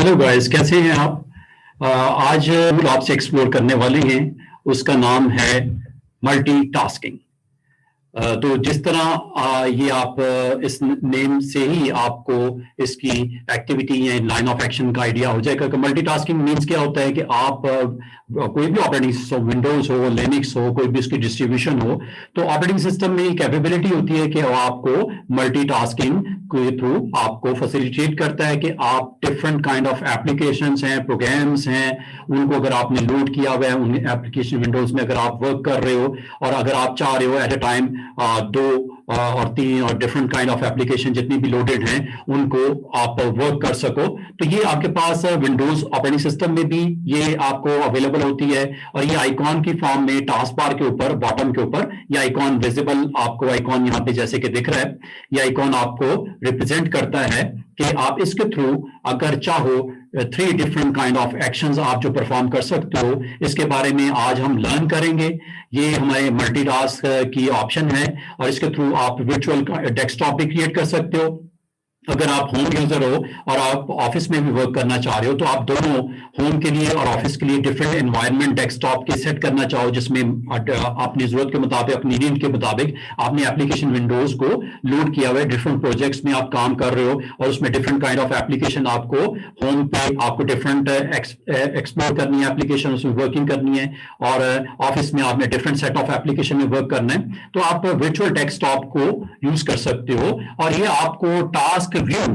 Hello guys, कैसे हैं आप? आज टूल आपसे एक्सप्लोर करने वाले हैं। उसका नाम है मल्टीटास्किंग। तो जिस तरह ये आप इस नेम से ही आपको इसकी एक्टिविटी या लाइन ऑफ एक्शन का आइडिया हो जाएगा कि मल्टीटास्किंग मींस क्या होता है कि आप कोई भी ऑपरेटिंग सिस्टम, विंडोज हो, लिनक्स हो, कोई भी उसकी डिस्ट्रीब्यूशन हो, तो ऑपरेटिंग सिस्टम में एक कैपेबिलिटी होती है कि वो आपको मल्टीटास्किंग के थ्रू आपको फैसिलिटेट करता है कि आप डिफरेंट काइंड ऑफ एप्लीकेशंस हैं, प्रोग्राम्स हैं, उनको अगर आपने लोड किया हुआ है उन एप्लीकेशन विंडोज में, अगर आप वर्क कर रहे हो और अगर आप चाह रहे हो एट अ टाइम दो और तीन और डिफरेंट काइंड ऑफ एप्लीकेशन जितनी भी लोडेड हैं उनको आप वर्क कर सको, तो ये आपके पास विंडोज ऑपरेटिंग सिस्टम में भी ये आपको अवेलेबल होती है। और ये आइकॉन की फॉर्म में टास्क बार के ऊपर, बॉटम के ऊपर ये आइकॉन विजिबल, आपको आइकॉन यहाँ पे जैसे कि दिख रहा है, ये आइकॉन आपको रिप्रेजेंट करता है कि आप इसके थ्रू अगर चाहो 3 डिफरेंट काइंड ऑफ एक्शंस आप जो परफॉर्म कर सकते हो। इसके बारे में आज हम लर्न करेंगे। ये हमारे मल्टीटास्क की ऑप्शन है और इसके थ्रू आप वर्चुअल डेस्कटॉप भी क्रिएट कर सकते हो। अगर आप होम यूजर हो और आप ऑफिस में भी वर्क करना चाह रहे हो तो आप दोनों होम के लिए और ऑफिस के लिए डिफरेंट एनवायरनमेंट डेस्कटॉप के सेट करना चाहो, जिसमें अपनी जरूरत के मुताबिक, अपनी नीड के मुताबिक आपने एप्लीकेशन विंडोज को लोड किया हुआ है। डिफरेंट प्रोजेक्ट्स में आप काम कर रहे हो और उसमें डिफरेंट काइंड ऑफ एप्लीकेशन आपको होम पे आपको डिफरेंट एक्सप्लोर करनी है, एप्लीकेशन उसमें वर्किंग करनी है, और ऑफिस में आपने डिफरेंट सेट ऑफ एप्लीकेशन में वर्क करना है, तो आप वर्चुअल डेस्कटॉप को यूज कर सकते हो। और ये आपको टास्क व्यू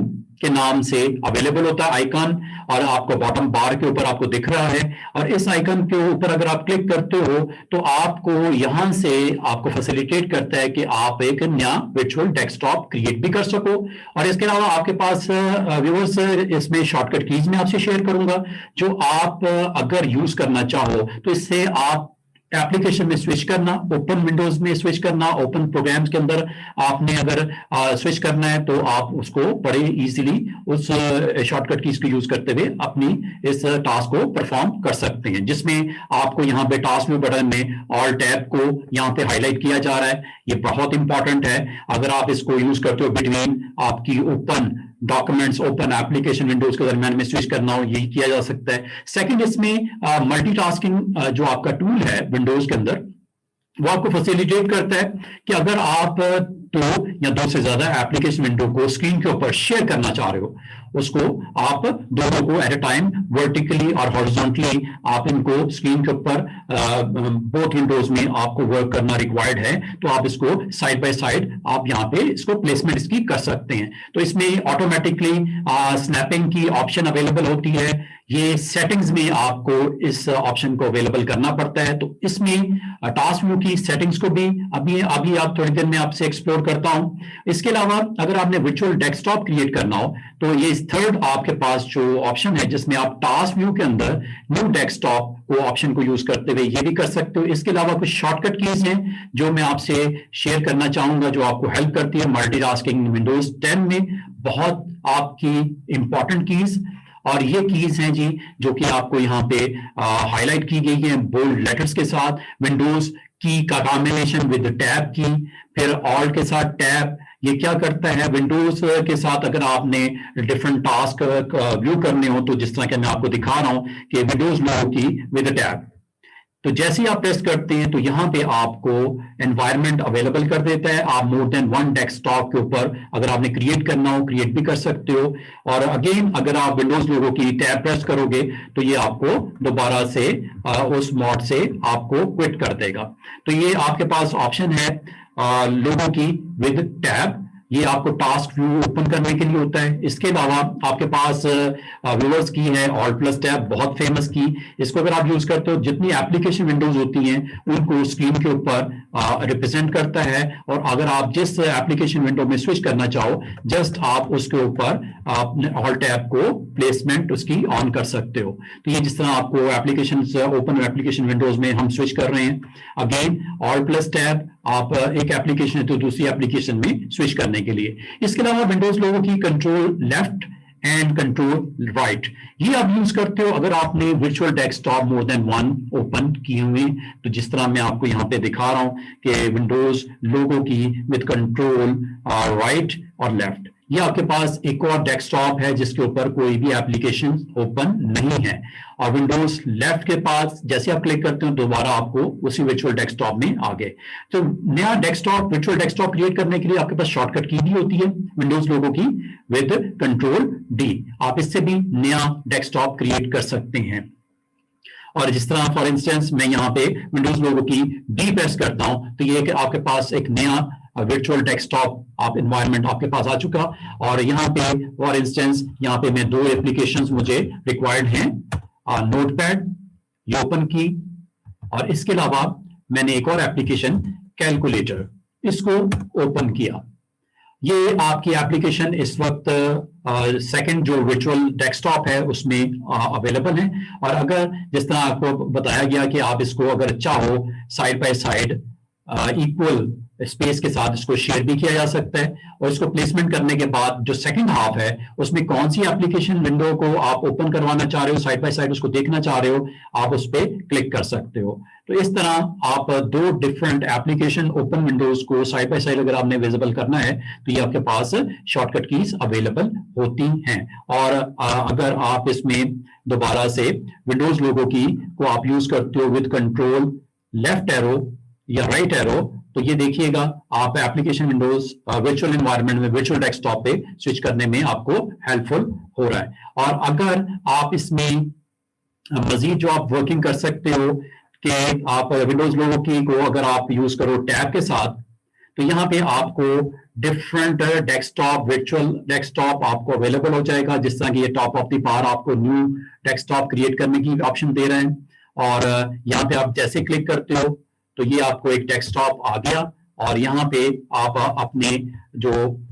के नाम से अवेलेबल होता है आइकन, और आपको बॉटम बार के ऊपर आपको दिख रहा है। और इस आइकन के ऊपर अगर आप क्लिक करते हो तो आपको यहां से आपको फैसिलिटेट करता है कि आप एक नया वर्चुअल डेस्कटॉप क्रिएट भी कर सको। और इसके अलावा आपके पास व्यूअर्स, इसमें शॉर्टकट कीज मैं आपसे शेयर करूंगा जो आप अगर यूज करना चाहो तो इससे आप एप्लीकेशन में स्विच करना, ओपन विंडोज में स्विच करना, ओपन प्रोग्राम्स के अंदर आपने अगर स्विच करना है तो आप उसको बड़े इजीली उस शॉर्टकट कीज को यूज करते हुए अपनी इस टास्क को परफॉर्म कर सकते हैं, जिसमें आपको यहाँ पे टास्क व्यू बटन में ऑल टैब को यहाँ पे हाईलाइट किया जा रहा है। ये बहुत इंपॉर्टेंट है। अगर आप इसको यूज करते हो बिटवीन आपकी open documents, open application Windows के दरमियान में स्विच करना हो, यही किया जा सकता है। सेकंड, इसमें मल्टीटास्किंग जो आपका टूल है विंडोज के अंदर, वो आपको फैसिलिटेट करता है कि अगर आप दो या दो से ज्यादा एप्लीकेशन विंडो को स्क्रीन के ऊपर शेयर करना चाह रहे हो, उसको आप दोनों को एट अ टाइम वर्टिकली और हॉरिजॉन्टली आप इनको स्क्रीन के ऊपर बोथ विंडोज में आपको वर्क करना रिक्वायर्ड है, तो आप इसको साइड बाय साइड आप यहाँ पे इसको प्लेसमेंट इसकी कर सकते हैं। तो इसमें ऑटोमेटिकली स्नैपिंग की ऑप्शन अवेलेबल होती है। ये सेटिंग्स में आपको इस ऑप्शन को अवेलेबल करना पड़ता है। तो इसमें टास्क व्यू की सेटिंग्स को भी अभी आप थोड़ी देर में आपसे एक्सप्लोर करता हूं। इसके अलावा अगर आपने वर्चुअल डेस्कटॉप क्रिएट करना हो तो ये थर्ड आपके पास जो ऑप्शन है जिसमें आप टास्क व्यू के अंदर न्यू डेस्कटॉप को ऑप्शन को यूज करते हुए ये भी कर सकते हो। इसके अलावा कुछ शॉर्टकट कीज हैं जो मैं आपसे शेयर करना चाहूंगा जो आपको हेल्प करती है मल्टीटास्किंग विंडोज 10 में, बहुत आपकी इंपॉर्टेंट कीज। और ये कीज हैं जी जो कि आपको यहाँ पे हाईलाइट की गई है बोल्ड लेटर्स के साथ। विंडोज की का कॉम्बिनेशन विद टैब की, फिर ऑल्ट के साथ टैब। ये क्या करता है, विंडोज के साथ अगर आपने डिफरेंट टास्क व्यू करने हो तो जिस तरह के मैं आपको दिखा रहा हूं कि विंडोज लोगो की विद टैब, तो जैसे ही आप प्रेस करते हैं तो यहां पे आपको एनवायरनमेंट अवेलेबल कर देता है। आप मोर देन वन डेस्कटॉप के ऊपर अगर आपने क्रिएट करना हो क्रिएट भी कर सकते हो। और अगेन अगर आप विंडोज लोगो की टैब प्रेस करोगे तो ये आपको दोबारा से उस मोड से आपको क्विट कर देगा। तो ये आपके पास ऑप्शन है लोगो की विद टैब, ये आपको टास्क व्यू ओपन करने के लिए होता है। इसके अलावा आपके पास व्यूअर्स की है ऑल्ट प्लस टैब, बहुत फेमस की। इसको अगर आप यूज करते हो जितनी एप्लीकेशन विंडोज होती हैं उनको स्क्रीन के ऊपर रिप्रेजेंट करता है, और अगर आप जिस एप्लीकेशन विंडो में स्विच करना चाहो जस्ट आप उसके ऊपर ऑल्ट टैब को प्लेसमेंट उसकी ऑन कर सकते हो। तो ये जिस तरह आपको एप्लीकेशन ओपन एप्लीकेशन विंडोज में हम स्विच कर रहे हैं, अगेन ऑल्ट प्लस टैब आप एक एप्लीकेशन है तो दूसरी एप्लीकेशन में स्विच करने के लिए। इसके अलावा विंडोज लोगों की control left and control right, ये आप यूज करते हो अगर आपने virtual desktop more than one open किए हुए। तो जिस तरह मैं आपको यहाँ पे दिखा रहा हूं कि विंडोज लोगो की विद कंट्रोल राइट और लेफ्ट, ये आपके पास एक और डेस्कटॉप है जिसके ऊपर कोई भी एप्लीकेशन ओपन नहीं है, और विंडोज लेफ्ट के पास जैसे आप क्लिक करते हो दोबारा आपको उसी वर्चुअल डेस्कटॉप में आ गए। तो नया डेस्कटॉप, वर्चुअल डेस्कटॉप क्रिएट करने के लिए आपके पास शॉर्टकट की भी होती है विंडोज लोगों की, विद कंट्रोल डी। आप इससे भी नया डेस्कटॉप क्रिएट कर सकते हैं। और जिस तरह फॉर इंस्टेंस मैं यहाँ पे विंडोज लोगो की डी प्रेस करता हूं तो ये आपके पास एक नया वर्चुअल डेस्कटॉप आप एनवायरनमेंट आपके पास आ चुका। और यहाँ पे फॉर इंस्टेंस यहाँ पे मैं 2 एप्लीकेशंस मुझे रिक्वायर्ड हैं, नोटपैड, ये ओपन की, और इसके अलावा मैंने एक और एप्लीकेशन कैलकुलेटर, इसको ओपन किया। ये आपकी एप्लीकेशन इस वक्त सेकंड जो वर्चुअल डेस्कटॉप है उसमें अवेलेबल है। और अगर जिस तरह आपको बताया गया कि आप इसको अगर चाहो side by side equal space के साथ इसको शेयर भी किया जा सकता है, और इसको प्लेसमेंट करने के बाद जो सेकंड हाफ है उसमें कौन सी एप्लीकेशन विंडो को आप ओपन करवाना चाह रहे हो, साइड बाय साइड उसको देखना चाह रहे हो, आप उस पर क्लिक कर सकते हो। तो इस तरह आप 2 डिफरेंट एप्लीकेशन ओपन विंडोज को साइड बाय साइड अगर आपने विजिबल करना है तो ये आपके पास शॉर्टकट कीज अवेलेबल होती हैं। और अगर आप इसमें दोबारा से विंडोज लोगो की को आप यूज करते हो विद कंट्रोल लेफ्ट एरो या राइट एरो, तो ये देखिएगा आप एप्लीकेशन विंडोज वर्चुअल एनवायरनमेंट में वर्चुअल डेस्कटॉप पे स्विच करने में आपको हेल्पफुल हो रहा है। और अगर आप इसमें मजीद जो आप वर्किंग कर सकते हो कि आप विंडोज लोगो की को अगर आप यूज करो टैब के साथ, तो यहाँ पे आपको डिफरेंट डेस्कटॉप वर्चुअल डेस्कटॉप आपको अवेलेबल हो जाएगा। जिस तरह की ये टॉप ऑफ द बार आपको न्यू डेस्कटॉप क्रिएट करने की ऑप्शन दे रहे हैं, और यहाँ पे आप जैसे क्लिक करते हो तो ये आपको एक डेस्कटॉप आ गया, और यहाँ पे आप अपने जो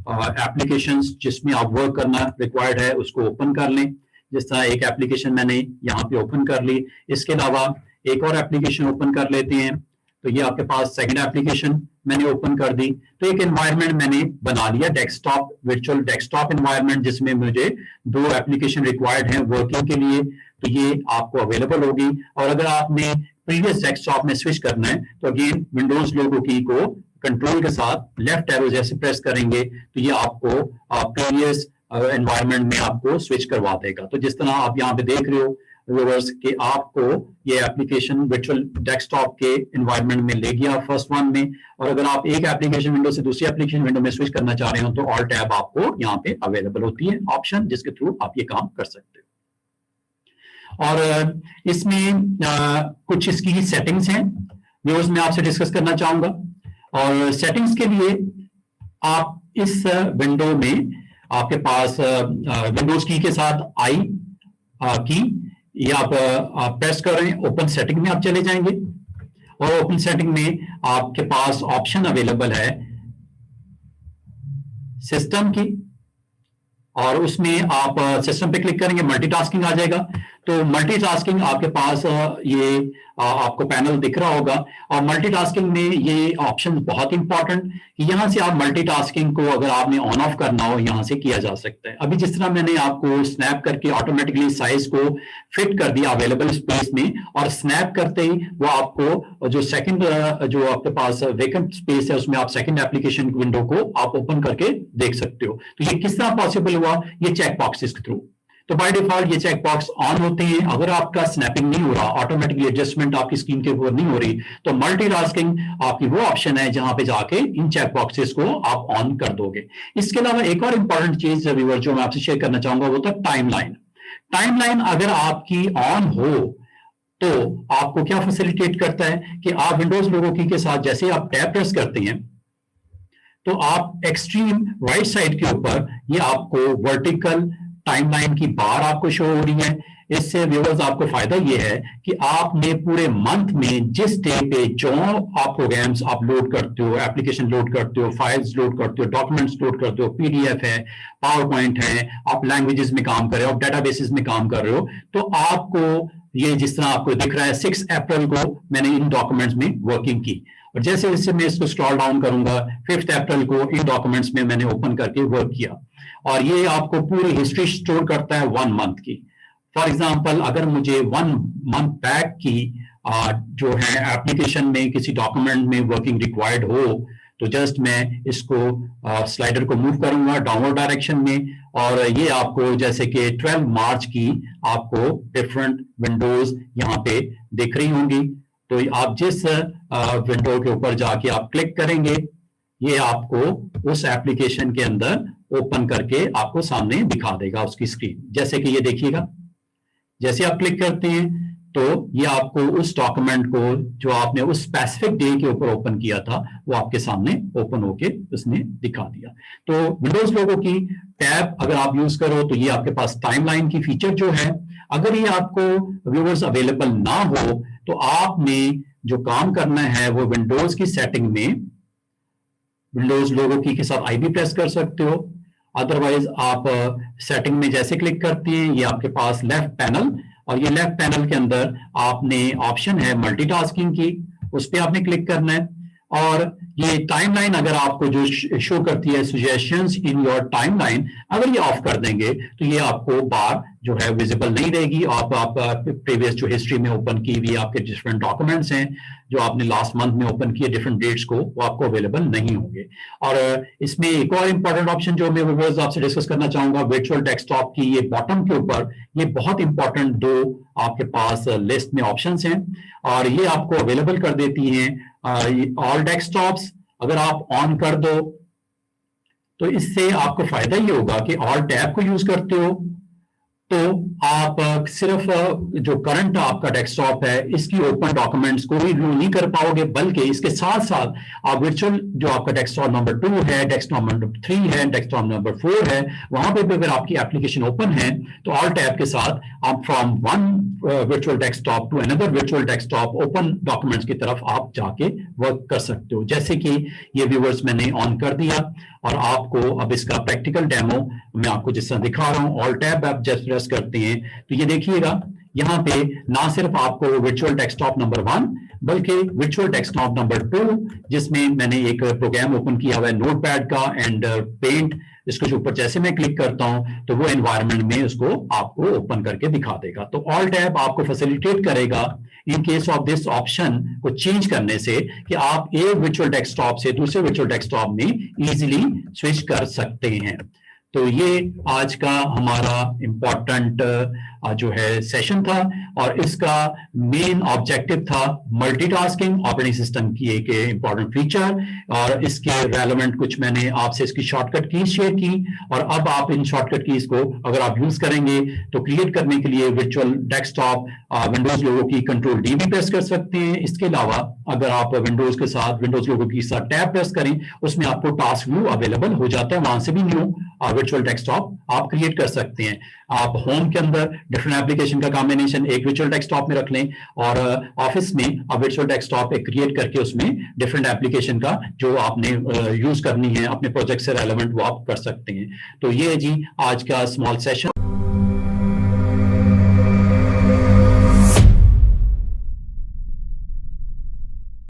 एप्लीकेशंस जिसमें आप वर्क करना रिक्वायर्ड है उसको ओपन कर लें। जिस तरह एक एप्लीकेशन मैंने यहाँ पे ओपन कर ली, इसके अलावा एक और एप्लीकेशन ओपन कर लेते हैं, तो ये आपके पास सेकंड एप्लीकेशन मैंने ओपन कर दी। तो एक एनवायरनमेंट मैंने बना लिया डेस्कटॉप, वर्चुअल डेस्कटॉप एनवायरनमेंट, जिसमें मुझे 2 एप्लीकेशन रिक्वायर्ड हैं वर्किंग के लिए, तो ये आपको अवेलेबल होगी। और अगर आपने प्रीवियस डेस्कटॉप में स्विच करना है तो अगेन विंडोज लोगो की को कंट्रोल के साथ लेफ्ट एरो जैसे प्रेस करेंगे तो ये आपको प्रीवियस एनवायरनमेंट में आपको स्विच करवा देगा। तो जिस तरह आप यहाँ पे देख रहे हो व्यूअर्स कि आपको ये एप्लीकेशन वर्चुअल डेस्कटॉप के एनवायरनमेंट में ले गया फर्स्ट वन में, और अगर आप एक एप्लीकेशन विंडो से दूसरी एप्लीकेशन विंडो में स्विच करना चाह रहे हो तो ऑल टैब आपको यहाँ पे अवेलेबल होती है ऑप्शन, जिसके थ्रू आप ये काम कर सकते हो। और इसमें कुछ इसकी सेटिंग्स हैं व्यूअर्स मैं आपसे डिस्कस करना चाहूंगा। और सेटिंग्स के लिए आप इस विंडो में आपके पास विंडोज की के साथ आई की ये आप प्रेस करें, ओपन सेटिंग में आप चले जाएंगे, और ओपन सेटिंग में आपके पास ऑप्शन अवेलेबल है सिस्टम की, और उसमें आप सिस्टम पे क्लिक करेंगे मल्टीटास्किंग आ जाएगा। तो मल्टीटास्किंग आपके पास ये आपको पैनल दिख रहा होगा, और मल्टीटास्किंग में ये ऑप्शन बहुत इंपॉर्टेंट कि यहां से आप मल्टीटास्किंग को अगर आपने ऑन ऑफ करना हो यहां से किया जा सकता है। अभी जिस तरह मैंने आपको स्नैप करके ऑटोमेटिकली साइज को फिट कर दिया अवेलेबल स्पेस में, और स्नैप करते ही वो आपको जो सेकंड जो आपके पास वेकेंट स्पेस है उसमें आप सेकंड एप्लीकेशन विंडो को आप ओपन करके देख सकते हो। तो ये किस तरह पॉसिबल हुआ, ये चेक बॉक्सेस के थ्रू। तो बाय डिफॉल्ट ये चेक बॉक्स ऑन होते हैं। अगर आपका स्नैपिंग नहीं हो रहा, ऑटोमेटिकली एडजस्टमेंट आपकी स्क्रीन के ऊपर नहीं हो रही, तो मल्टीटास्किंग आपकी वो ऑप्शन है जहां पे जाके इन चेक बॉक्सेस को आप ऑन कर दोगे। इसके अलावा एक और इंपॉर्टेंट चीज व्यूअर जो मैं आपसे शेयर करना चाहूंगा वो था टाइमलाइन। टाइमलाइन अगर आपकी ऑन हो तो आपको क्या फैसिलिटेट करता है कि आप विंडोज लोगो की के साथ जैसे आप टैब प्रेस करते हैं तो आप एक्सट्रीम राइट साइड के ऊपर ये आपको वर्टिकल टाइमलाइन की बार आपको शो हो रही है। इससे व्यूअर्स आपको फायदा ये है कि आपने पूरे मंथ में जिस डे पे जो आप प्रोग्राम्स आप लोड करते हो, एप्लीकेशन लोड करते हो, फाइल्स लोड करते हो, डॉक्यूमेंट्स लोड करते हो, पीडीएफ है, पावर पॉइंट है, आप लैंग्वेजेस में काम कर रहे हो, आप डेटाबेसेस में काम कर रहे हो, तो आपको ये जिस तरह आपको दिख रहा है 6 अप्रैल को मैंने इन डॉक्यूमेंट्स में वर्किंग की, और जैसे जैसे मैं इसको स्क्रॉल डाउन करूंगा 5 अप्रैल को इन डॉक्यूमेंट्स में मैंने ओपन करके वर्क किया, और ये आपको पूरी हिस्ट्री स्टोर करता है 1 मंथ की। फॉर एग्जांपल अगर मुझे 1 मंथ बैक की जो है एप्लीकेशन में किसी डॉक्यूमेंट में वर्किंग रिक्वायर्ड हो तो जस्ट मैं इसको स्लाइडर को मूव करूंगा डाउनवर्ड डायरेक्शन में, और ये आपको जैसे कि 12 मार्च की आपको डिफरेंट विंडोज यहाँ पे दिख रही होंगी। तो आप जिस विंडो के ऊपर जाके आप क्लिक करेंगे, ये आपको उस एप्लीकेशन के अंदर ओपन करके आपको सामने दिखा देगा उसकी स्क्रीन। जैसे कि ये देखिएगा, जैसे आप क्लिक करते हैं तो ये आपको उस डॉक्यूमेंट को जो आपने उस स्पेसिफिक डे के ऊपर ओपन किया था वो आपके सामने ओपन होके उसने दिखा दिया। तो विंडोज लोगों की टैब अगर आप यूज करो तो ये आपके पास टाइमलाइन की फीचर जो है, अगर ये आपको व्यूअर्स अवेलेबल ना हो तो आपने जो काम करना है वो विंडोज की सेटिंग में विंडोज लोगो की के साथ आई भी प्रेस कर सकते हो। अदरवाइज आप सेटिंग में जैसे क्लिक करते हैं, ये आपके पास लेफ्ट पैनल, और ये लेफ्ट पैनल के अंदर आपने ऑप्शन है मल्टीटास्किंग की, उस पर आपने क्लिक करना है। और ये टाइमलाइन अगर आपको जो शो करती है सजेशंस इन योर टाइमलाइन, अगर ये ऑफ कर देंगे तो ये आपको बार जो है विजिबल नहीं रहेगी। आप प्रीवियस जो हिस्ट्री में ओपन की हुई आपके डिफरेंट डॉक्यूमेंट्स हैं जो आपने लास्ट मंथ में ओपन किए डिफरेंट डेट्स को, वो आपको अवेलेबल नहीं होंगे। और इसमें एक और इंपॉर्टेंट ऑप्शन जो मैं व्यूअर्स आपसे डिस्कस करना चाहूंगा, वर्चुअल डेस्कटॉप की ये बॉटम के ऊपर ये बहुत इंपॉर्टेंट दो आपके पास लिस्ट में ऑप्शंस हैं, और ये आपको अवेलेबल कर देती हैं ऑल डेस्कटॉप्स। अगर आप ऑन कर दो तो इससे आपको फायदा ये होगा कि ऑल टैब को यूज करते हो तो आप सिर्फ जो करंट आपका डेस्कटॉप है इसकी ओपन डॉक्यूमेंट्स को ही व्यू नहीं कर पाओगे, बल्कि इसके साथ साथ आप वर्चुअल जो आपका डेस्कटॉप नंबर 2 है, डेस्कटॉप नंबर 3 है, डेस्कटॉप नंबर 4 है, वहां पे भी अगर आपकी एप्लीकेशन ओपन है तो ऑल टैब के साथ आप from one virtual desktop to another virtual desktop open documents की तरफ आप जाके वर्क कर सकते हो। जैसे कि ये व्यूअर्स मैंने ऑन कर दिया और आपको अब इसका प्रैक्टिकल डेमो मैं आपको जिस तरह दिखा रहा हूं। ऑल टैब आप जस्ट प्रेस करते हैं तो ये देखिएगा यहाँ पे ना सिर्फ आपको वर्चुअल डेस्कटॉप नंबर 1 बल्कि वर्चुअल डेस्कटॉप नंबर 2 जिसमें मैंने एक प्रोग्राम ओपन किया हुआ है नोटपैड का एंड पेंट, इसको जो ऊपर जैसे मैं क्लिक करता हूं तो वो एनवायरनमेंट में उसको आपको ओपन करके दिखा देगा। तो ऑल टैब आपको फैसिलिटेट करेगा in case of this option को चेंज करने से कि आप एक वर्चुअल डेस्कटॉप से दूसरे वर्चुअल डेस्कटॉप में इजीली स्विच कर सकते हैं। तो ये आज का हमारा इम्पोर्टेंट जो है सेशन था, और इसका मेन ऑब्जेक्टिव था मल्टीटास्किंग, ऑपरेटिंग सिस्टम की एक इम्पोर्टेंट फीचर, और इसके रेलेवेंट कुछ मैंने आपसे इसकी शॉर्टकट की शेयर की। और अब आप इन शॉर्टकट कीज को अगर आप यूज करेंगे तो क्रिएट करने के लिए वर्चुअल डेस्कटॉप विंडोज लोगो की कंट्रोल डी भी प्रेस कर सकते हैं। इसके अलावा अगर आप विंडोज के साथ विंडोज लोगो की साथ टैब प्रेस करें उसमें आपको टास्क व्यू अवेलेबल हो जाता है, वहां से भी न्यू वर्चुअल डेस्कटॉप आप क्रिएट कर सकते हैं। आप होम के अंदर डिफरेंट एप्लीकेशन का कॉम्बिनेशन एक वर्चुअल डेस्कटॉप में रख लें, और ऑफिस में आप वर्चुअल डेस्कटॉप एक क्रिएट करके उसमें डिफरेंट एप्लीकेशन का जो आपने यूज करनी है अपने प्रोजेक्ट से रेलेवेंट वो आप कर सकते हैं। तो ये जी आज का स्मॉल सेशन।